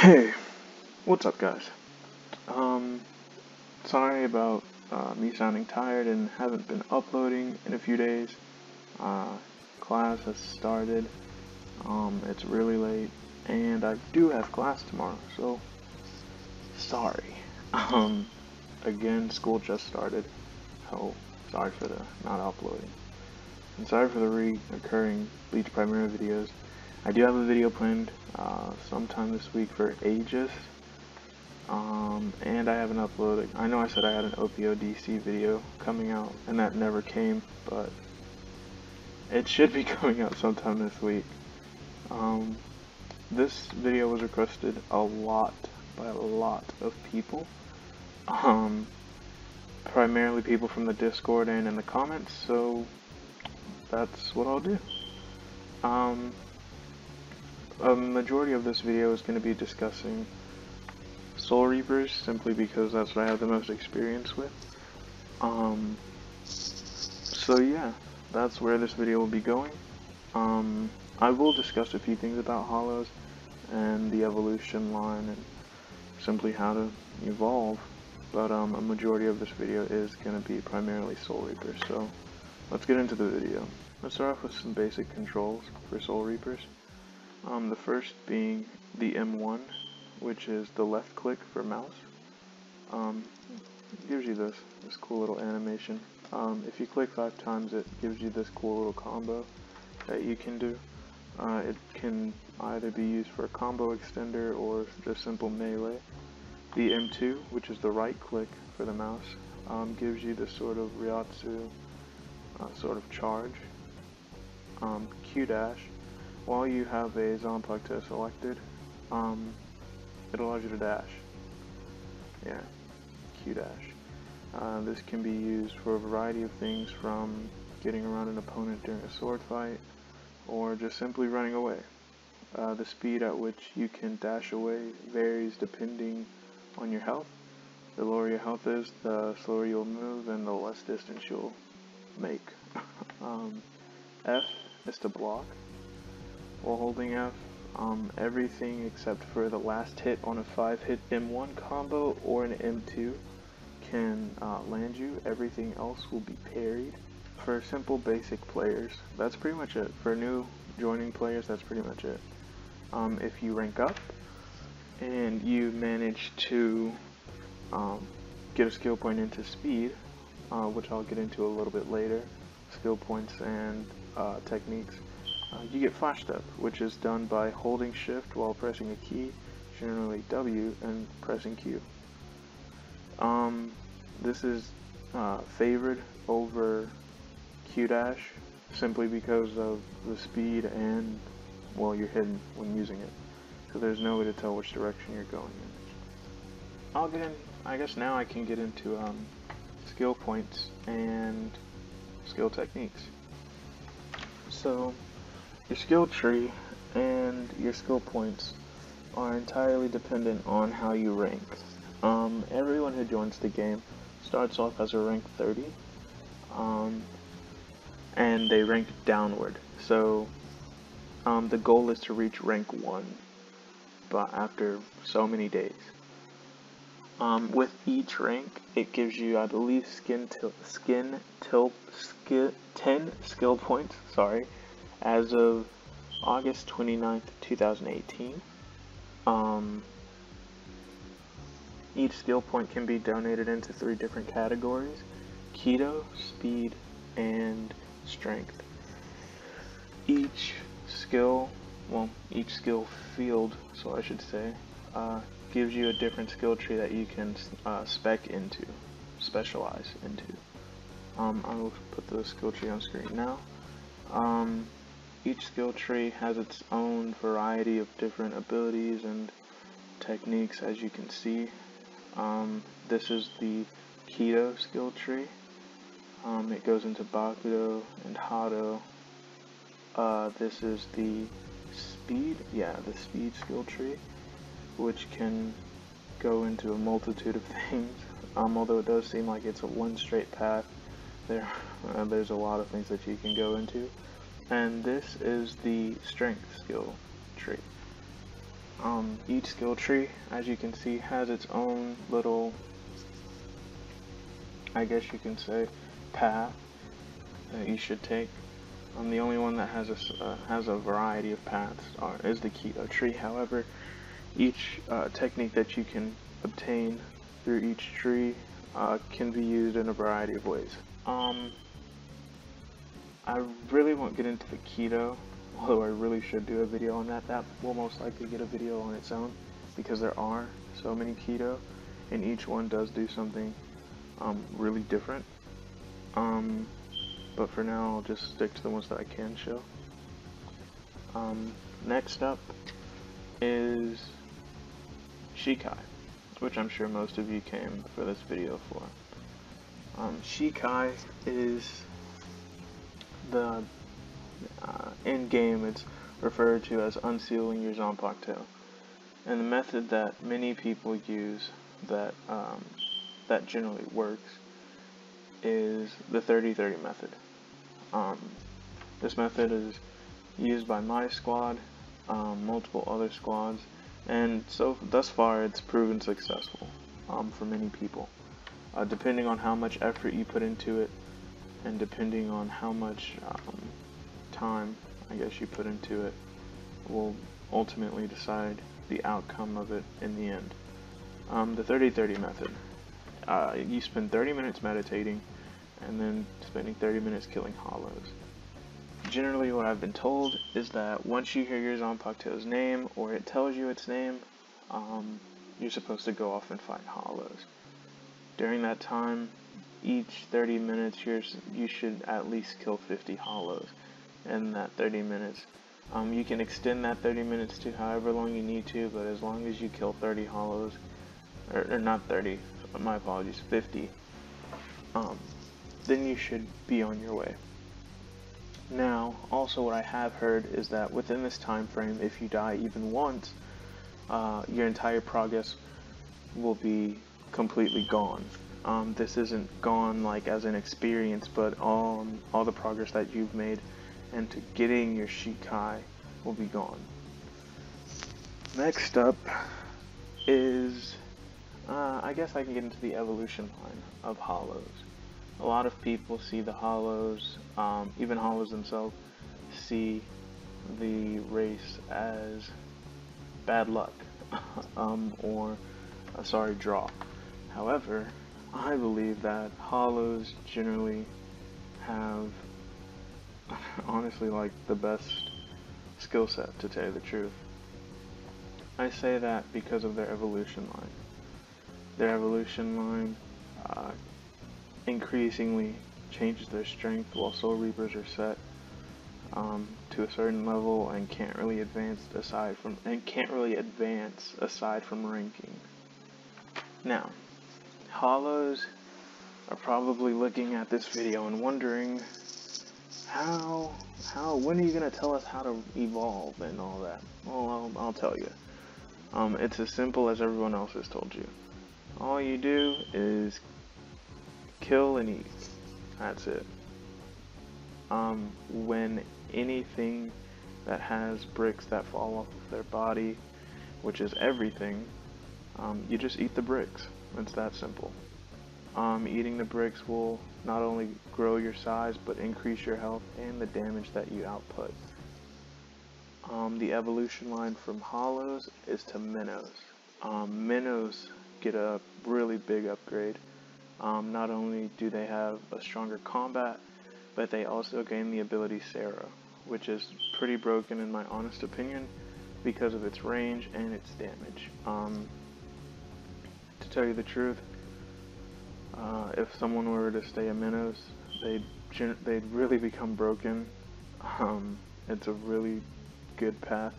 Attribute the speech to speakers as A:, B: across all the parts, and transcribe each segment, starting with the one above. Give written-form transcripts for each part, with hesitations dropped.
A: Hey, what's up, guys? Sorry about me sounding tired and haven't been uploading in a few days. Class has started. It's really late, and I do have class tomorrow, so sorry. Again, school just started, so sorry for the not uploading. And sorry for the recurring Bleach Primera videos. I do have a video planned sometime this week for Aegis, and I haven't uploaded. I know I said I had an OPODC video coming out, and that never came, but it should be coming out sometime this week. This video was requested by a lot of people, primarily people from the Discord and in the comments, so that's what I'll do. A majority of this video is going to be discussing Soul Reapers, simply because that's what I have the most experience with. So yeah, that's where this video will be going. I will discuss a few things about Hollows and the evolution line and simply how to evolve, but a majority of this video is going to be primarily Soul Reapers, so let's get into the video. Let's start off with some basic controls for Soul Reapers. The first being the M1, which is the left click for mouse. It gives you this cool little animation. If you click 5 times, it gives you this cool little combo that you can do. It can either be used for a combo extender or just simple melee. The M2, which is the right click for the mouse, gives you this sort of Ryatsu sort of charge. Q dash, while you have a zanpakuto selected, it allows you to dash. Yeah, Q dash. This can be used for a variety of things, from getting around an opponent during a sword fight, or just simply running away. The speed at which you can dash away varies depending on your health. The lower your health is, the slower you'll move and the less distance you'll make. F is to block. While holding F, everything except for the last hit on a 5-hit M1 combo or an M2 can land you. Everything else will be parried. For simple basic players, that's pretty much it. For new joining players, that's pretty much it. If you rank up and you manage to get a skill point into speed, which I'll get into a little bit later, skill points and techniques, you get flash step, which is done by holding shift while pressing a key, generally W, and pressing Q. This is favored over Q dash simply because of the speed and, well, you're hidden when using it, so there's no way to tell which direction you're going in. I guess now I can get into skill points and skill techniques. So your skill tree and your skill points are entirely dependent on how you rank. Everyone who joins the game starts off as a rank 30, and they rank downward. So the goal is to reach rank 1, but after so many days. With each rank, it gives you, I believe, 10 skill points, as of August 29th, 2018. Each skill point can be donated into 3 different categories: Keto, Speed, and Strength. Each skill field, so I should say, gives you a different skill tree that you can specialize into. I will put the skill tree on screen now. Each skill tree has its own variety of different abilities and techniques, as you can see. This is the Keto skill tree. It goes into Bakudo and Hado. This is the Speed skill tree, which can go into a multitude of things. Although it does seem like it's a one straight path, there's a lot of things that you can go into. And this is the Strength skill tree. Each skill tree, as you can see, has its own little, I guess you can say, path that you should take. The only one that has a variety of paths is the keto tree. However, each technique that you can obtain through each tree can be used in a variety of ways. I really won't get into the keto, although I really should do a video on that. That will most likely get a video on its own, because there are so many keto, and each one does do something really different. But for now, I'll just stick to the ones that I can show. Next up is Shikai, which I'm sure most of you came for this video for. Shikai is the in game, it's referred to as unsealing your zanpakuto, and the method that many people use that that generally works is the 30-30 method. This method is used by my squad, multiple other squads, and so thus far it's proven successful for many people. Depending on how much effort you put into it, and depending on how much time, I guess, you put into it, will ultimately decide the outcome of it in the end. The 30-30 method. You spend 30 minutes meditating, and then spending 30 minutes killing hollows. Generally, what I've been told is that once you hear your zanpakuto's name, or it tells you its name, you're supposed to go off and fight hollows. During that time, each 30 minutes, you should at least kill 50 hollows in that 30 minutes. You can extend that 30 minutes to however long you need to, but as long as you kill 30 hollows, or not 30, my apologies, 50, then you should be on your way. Now, also what I have heard is that within this time frame, if you die even once, your entire progress will be completely gone. This isn't gone like as an experience, but all the progress that you've made into getting your Shikai will be gone. Next up is, I guess I can get into the evolution line of hollows. A lot of people see the hollows, even hollows themselves, see the race as bad luck, or a sorry draw. However, I believe that hollows generally have, honestly, like the best skill set, to tell you the truth. I say that because of their evolution line. Their evolution line increasingly changes their strength, while Soul Reapers are set to a certain level and can't really advance aside from ranking. Now, hollows are probably looking at this video and wondering when are you gonna tell us how to evolve and all that? Well, I'll tell you. It's as simple as everyone else has told you. All you do is kill and eat. That's it. When anything that has bricks that fall off of their body, which is everything, you just eat the bricks. It's that simple. Eating the bricks will not only grow your size, but increase your health and the damage that you output. The evolution line from hollows is to minnows. Minnows get a really big upgrade. Not only do they have a stronger combat, but they also gain the ability Sarah, which is pretty broken in my honest opinion because of its range and its damage. To tell you the truth, if someone were to stay a minnows, they'd really become broken. It's a really good path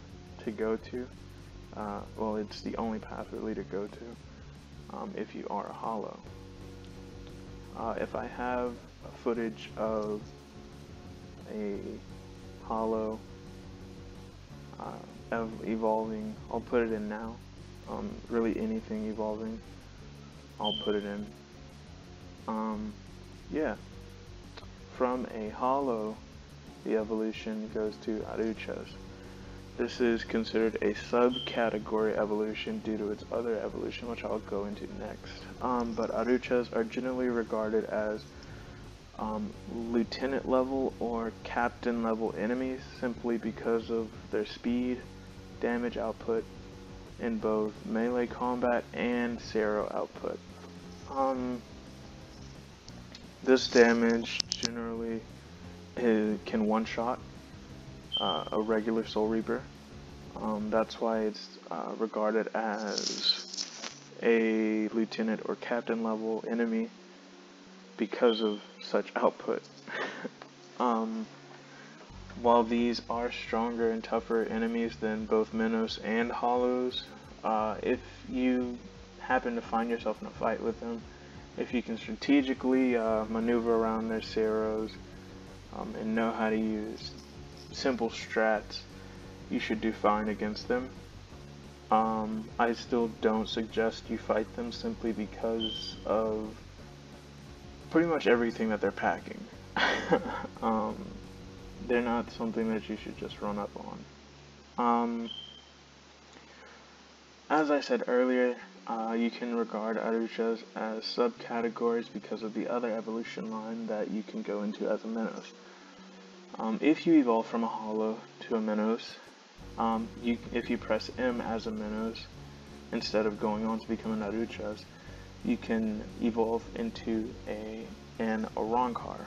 A: to go to. Well, it's the only path really to go to if you are a hollow. If I have footage of a hollow evolving, I'll put it in now. Really anything evolving, I'll put it in. Yeah. From a hollow, the evolution goes to Aruchos. This is considered a subcategory evolution due to its other evolution, which I'll go into next. But Aruchas are generally regarded as lieutenant level or captain level enemies simply because of their speed, damage output in both melee combat and Sero output. This damage generally can one-shot a regular Soul Reaper. That's why it's regarded as a lieutenant or captain level enemy because of such output. While these are stronger and tougher enemies than both Minnows and Hollows, if you happen to find yourself in a fight with them, if you can strategically maneuver around their Seros and know how to use simple strats, you should do fine against them. I still don't suggest you fight them simply because of pretty much everything that they're packing. They're not something that you should just run up on. As I said earlier, you can regard Aruchas as subcategories because of the other evolution line that you can go into as a Minnows. If you evolve from a Hollow to a Minnows, if you press M as a Minnows instead of going on to become an Aruchas, you can evolve into an Arrancar.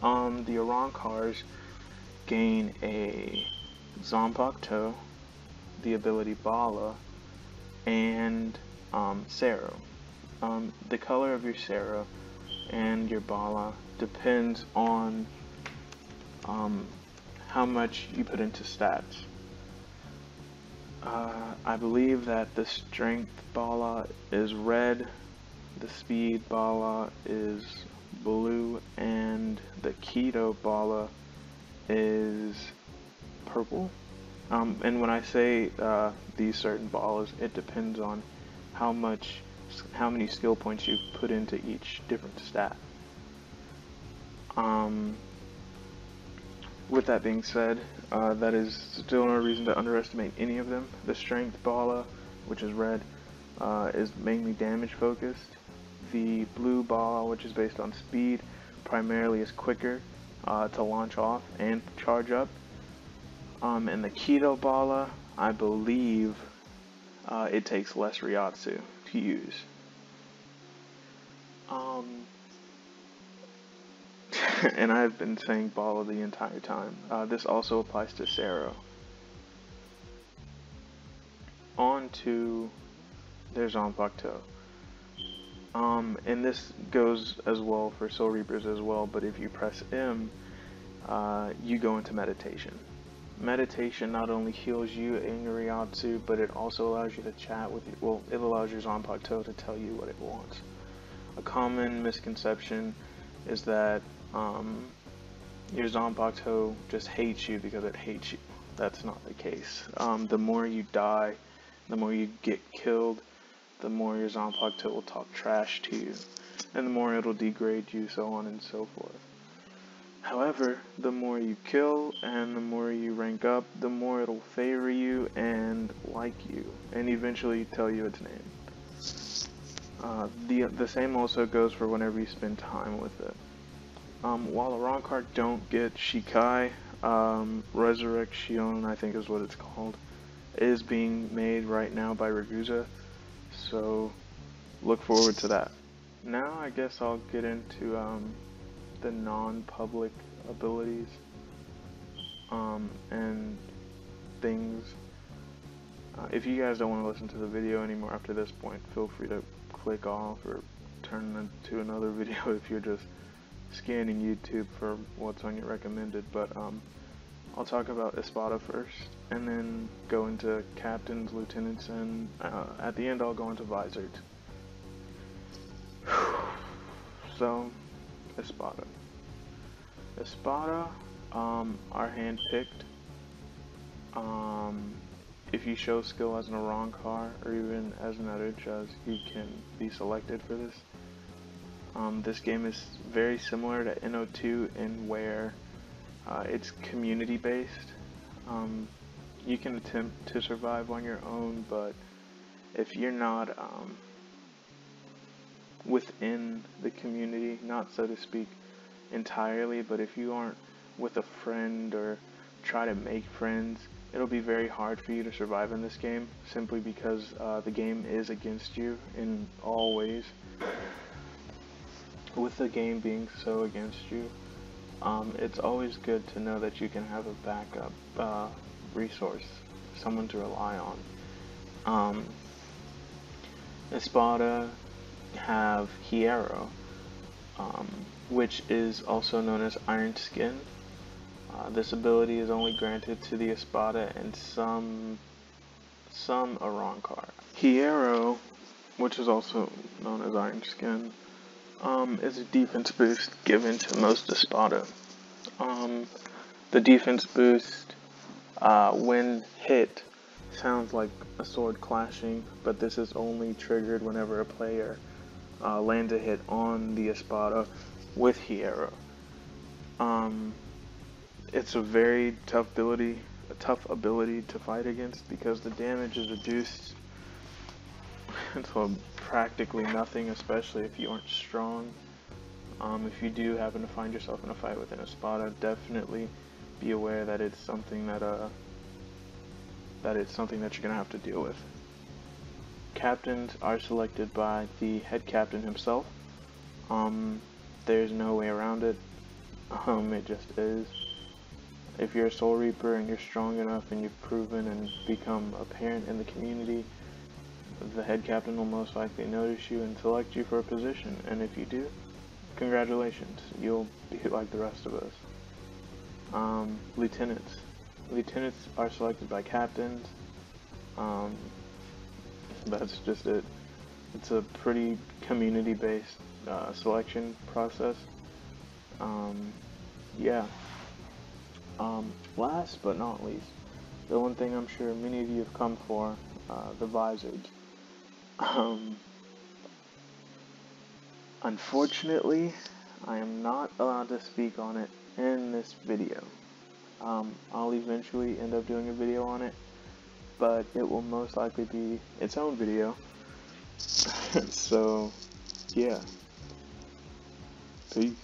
A: The Arrancars gain a Zanpakuto, the ability Bala, and Sero. The color of your Sero and your Bala depends on how much you put into stats. I believe that the Strength Bala is red, the Speed Bala is blue, and the Keto Bala is purple. And when I say these certain balas, it depends on how many skill points you put into each different stat. With that being said, that is still no reason to underestimate any of them. The Strength Bala, which is red, is mainly damage focused. The Blue Bala, which is based on speed, primarily is quicker to launch off and charge up. And the Keto Bala, I believe it takes less Ryatsu to use. And I've been saying Bala the entire time. This also applies to Sero. On to their Zanpakuto. And this goes as well for Soul Reapers as well, but if you press M, you go into meditation. Meditation not only heals you and your Ryatsu, but it also allows you to chat with you. Well, it allows your Zanpakuto to tell you what it wants. A common misconception is that your Zanpakuto just hates you because it hates you. That's not the case. The more you die, the more you get killed, the more your Zanpakuto will talk trash to you, and the more it'll degrade you, so on and so forth. However, the more you kill and the more you rank up, the more it'll favor you and like you, and eventually tell you its name. The same also goes for whenever you spend time with it. While Arrancar don't get Shikai, Resurrection, I think is what it's called, is being made right now by Ragusa, so look forward to that. Now I guess I'll get into the non-public abilities and things. If you guys don't want to listen to the video anymore after this point, feel free to click off or turn to another video if you're just scanning YouTube for what's on your recommended. But I'll talk about Espada first, and then go into captains, lieutenants, and at the end I'll go into visoreds. So, Espada. Espada are handpicked. If you show skill as an Arrancar or even as an Aruchas, you can be selected for this. This game is very similar to NO2 in where it's community based. you can attempt to survive on your own, but if you're not within the community, not so to speak entirely, but if you aren't with a friend or try to make friends, it'll be very hard for you to survive in this game, simply because the game is against you in all ways. With the game being so against you, it's always good to know that you can have a backup resource, someone to rely on. Espada have Hierro, which is also known as Iron Skin. This ability is only granted to the Espada and some Arrancar. Hierro, which is also known as Iron Skin, is a defense boost given to most Espada. The defense boost, when hit, sounds like a sword clashing, but this is only triggered whenever a player lands a hit on the Espada with Hierro. It's a very tough ability to fight against, because the damage is reduced to practically nothing, especially if you aren't strong. If you do happen to find yourself in a fight with an Espada, definitely be aware that it's something that you're gonna have to deal with. Captains are selected by the head captain himself. There's no way around it. It just is. If you're a Soul Reaper and you're strong enough and you've proven and become apparent in the community, the head captain will most likely notice you and select you for a position. And if you do, congratulations, you'll be like the rest of us. Lieutenants. Lieutenants are selected by captains. That's just it. It's a pretty community-based selection process. Yeah. Last but not least, the one thing I'm sure many of you have come for, the visoreds. Unfortunately, I am not allowed to speak on it in this video. I'll eventually end up doing a video on it, but it will most likely be its own video. So, yeah. Peace.